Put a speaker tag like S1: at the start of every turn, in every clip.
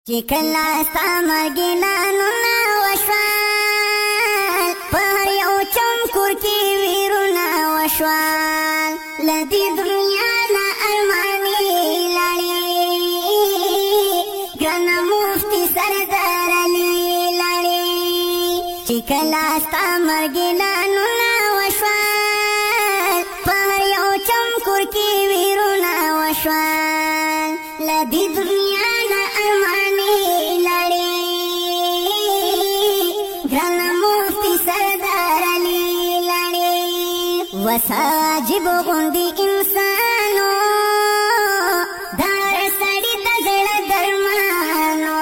S1: چې کله ستا مرګلانونه وشول په هر یو چم کور کې ویرونه وشول له دې دنیا نه ارمانې لاړې ګرانه مفتي سردار علي لاړې چې کله ستا مرګلانونه وشول په هر یو چم کور کې ویرونه وشول له دې دنیا نه وساجب غندي انسانو دار سړی د زړه درمانو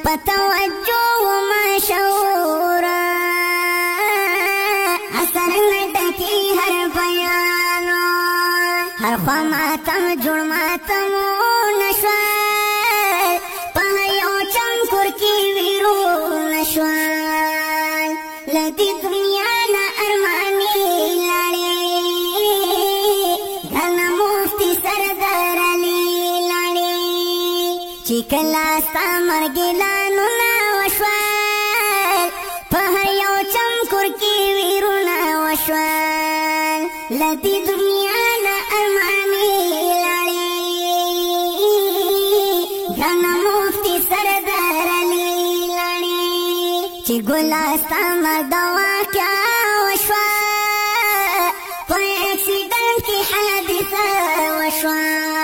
S1: پتوجو مشهور اثر نټکی هر بیانو هر خوا ماتم جوړ ماتم نشوال په یو چم کور کې ویرو نشوال لدی دنیا نه چې کله ستا مرګلانونه وشول په هر یو چم کور کې ویرونه وشول له دې دنیا نه ارمانې لاړې ګرانه مفتي سردار علي لاړې چې ګله ستا مرګ واقعه وشوه په اکسیډنټ کې حادثه وشوه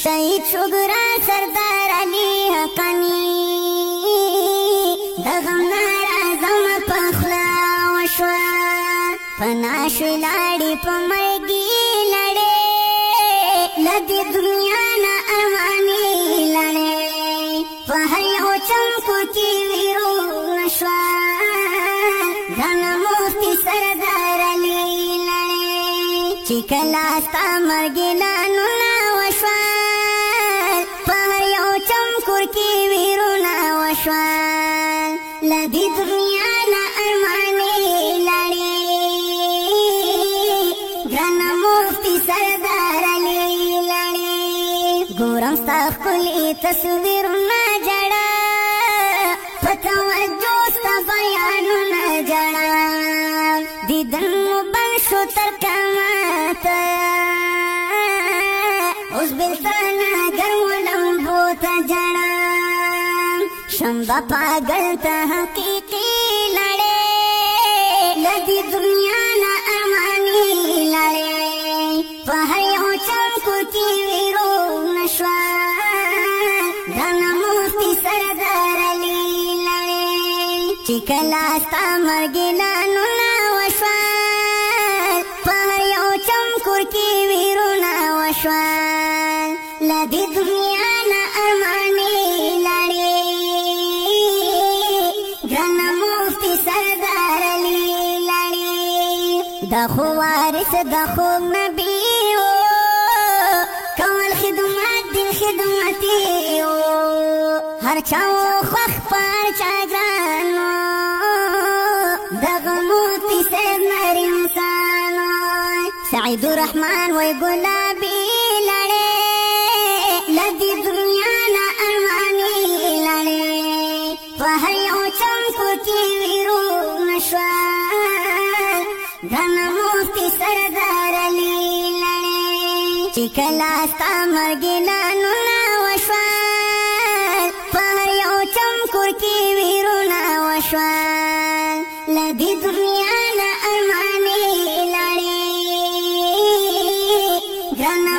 S1: شهید شو ګران سردار علي حقاني د غم نارازم په خوله وشوه فنا شوې لاړې په مرګي لاړې له دې دنیا نه ارمانې لاړې په هر یو چم کور کې ویرونه شوه ګرانه مفتي سردار علي لاړې چې کله ستا مرګلانونه له دې دنیا نه ارمانې لاړې ګرانه مفتي سردار علي لاړې ګورم ستا ښکلي تصویرونه جړه په توجو ستا بیانونه جړه دیدن مو بند شو تر قیامته اوس بېلتانه ګرمو لمبو ته جړه شمبا پاگل تا حقیقی لڑے لدی دنیا نا ارمانی لڑے پہیو چمکو کی ویرو نشوال گانا مفتی سردار علی لڑے چکلا ستا مرگلانو نا وشوال پہیو چمکو کی ویرو نا وشوال لدی دنیا نا ارمانی دا خو وارث دا خوب نبی و کول خدمت دین خدمتی و هر چاو خوخ پار چا گرانو دا غموتی سید نر انسانو سعید الرحمن وی گلابی لڑے لدی دنیا نا ارمانی لڑے پہر یو چمکو کی ویرو نشوال ګرانه مفتي سردار علي لاړې چې کله ستا مرګلانونه وشول په هر یو چم کور کې ویرونه وشول له دې دنیا نه ارمانې لاړې ګرانه